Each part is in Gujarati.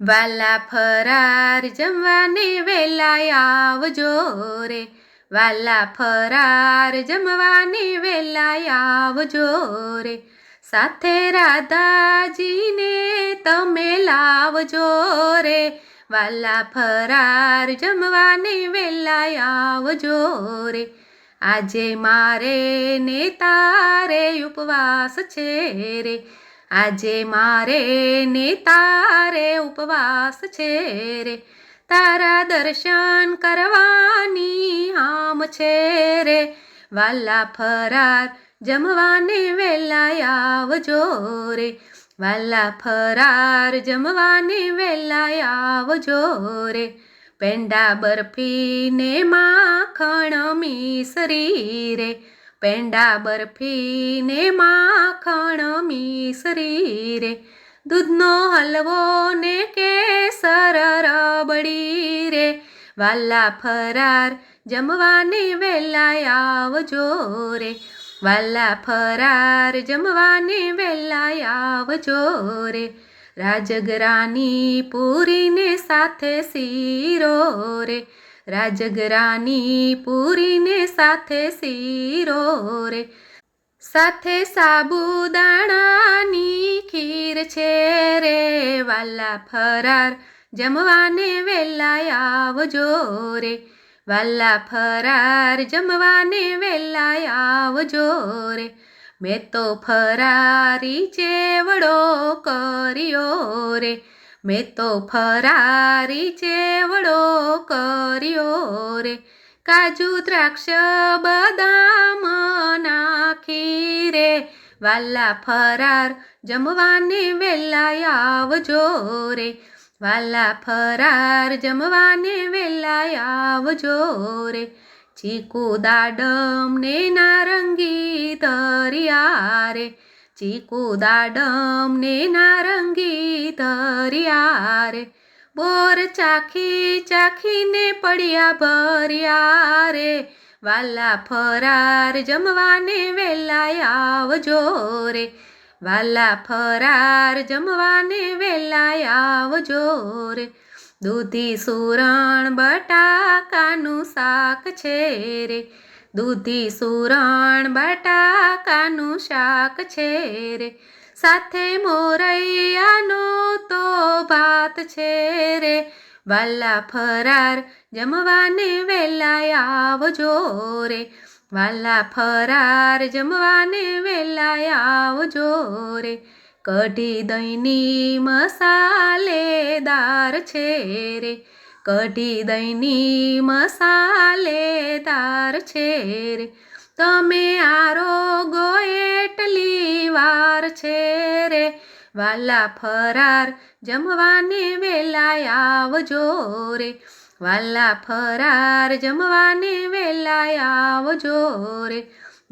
વાલા ફરાર જમવાને વેલાય આવજો રે, વાલા ફરાર જમવાને વેલાય આવજો રે, સાથે રાધાજીને તમે લાવજો રે, વાલા ફરાર જમવાને વેલાય આવજો રે. આજે મારે ને તારે ઉપવાસ છે રે, આજે મારે ને તારે ઉપવાસ છે રે, તારા દર્શન કરવાની હામ છે રે, વાલા ફરાર જમવાને વેલાય આવજો રે, વાલા ફરાર જમવાને વેલાય આવજો રે. પેંડા બરફી ને માખણ મિસરી રે, પેંડા બરફી ને માખણ મિસરી રે, દૂધનો હલવો ને કેસર રબડી રે, વાલા ફરાર જમવાને વેલાય આવજો રે, વાલા ફરાર જમવાને વેલાય આવજો રે. રાજગરાની પૂરીને સાથે શીરો રે, રાજગરાની પૂરીને સાથે શીરો રે, સાથે સાબુદાણાની ખીર છે રે, વાલા ફરાર જમવાને વેલાય આવજો રે, વાલા ફરાર જમવાને વેલાય આવજો રે. મેં તો ફરારી ચેવડો કર્યો રે, મેં તો ફરારી ચેવડો કર્યો રે, કાજુ દ્રાક્ષ બદામ નાખી રે, વાલા ફરાર જમવાને વેલાય આવજો રે, વાલા ફરાર જમવાને વેલાય આવજો રે. ચીકુ દાડમ ને નારંગી ધરિયા રે, ચીકુ દાડમ ને નારંગી ધરિયા રે, બોર ચાખી ચાખીને પડ્યા ભર્યા રે, વાલા ફરાર જમવાને વેલાય આવજો રે, વાલા ફરાર જમવાને વેલાય આવજો રે. દૂધી સુરણ બટાકાનું શાક છે રે, દૂધી સુરણ બટાકાનું શાક છે રે, સાથે મોરૈયાનો તો ભાત છે રે, વાલા ફરાર જમવાને વેલાય આવજો રે, વાલા ફરાર જમવાને વેલાય આવજો રે. કઢી દહીંની મસાલેદાર છે રે, કઢી દહીંની મસાલેદાર છે રે, તમે આરોગો એટલી વાર છે રે, વાલા ફરાર જમવાને વેલાય આવજો રે, વાલા ફરાર જમવાને વેલાય આવજો રે.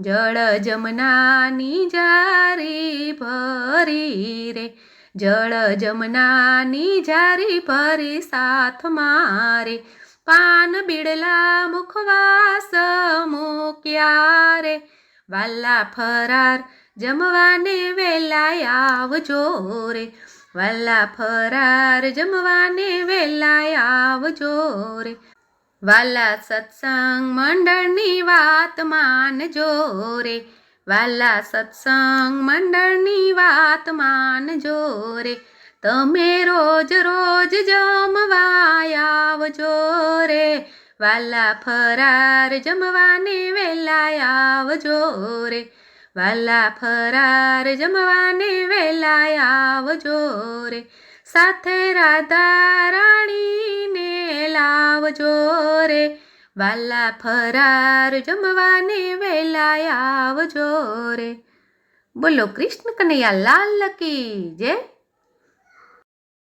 જળ જમનાની જારી ભરી રે, જળ જમનાની જારી ભરી સાથ મારે, પાન બીડલા મુખવાસ મૂક્યા રે, વાલા ફરાર જમવાને વેલાય આવજો રે, વાલા ફરાર જમવાને વેલાય આવજો રે. વાલા સત્સંગ મંડળની વાત માનજો રે, વાલા સત્સંગ મંડળની વાત માનજો રે, તમે રોજ રોજ જમવા આવજો રે, વાલા ફરાર જમવાને વેલાય આવજો રે, વાલા ફરાર જમવાને વેલાય આવજો રે. સાથે રાધા રાણીને લાવજો રે, વાલા ફરાર જમવાને વેલાય આવજો રે. બોલો કૃષ્ણ કનૈયા લાલ કી જય.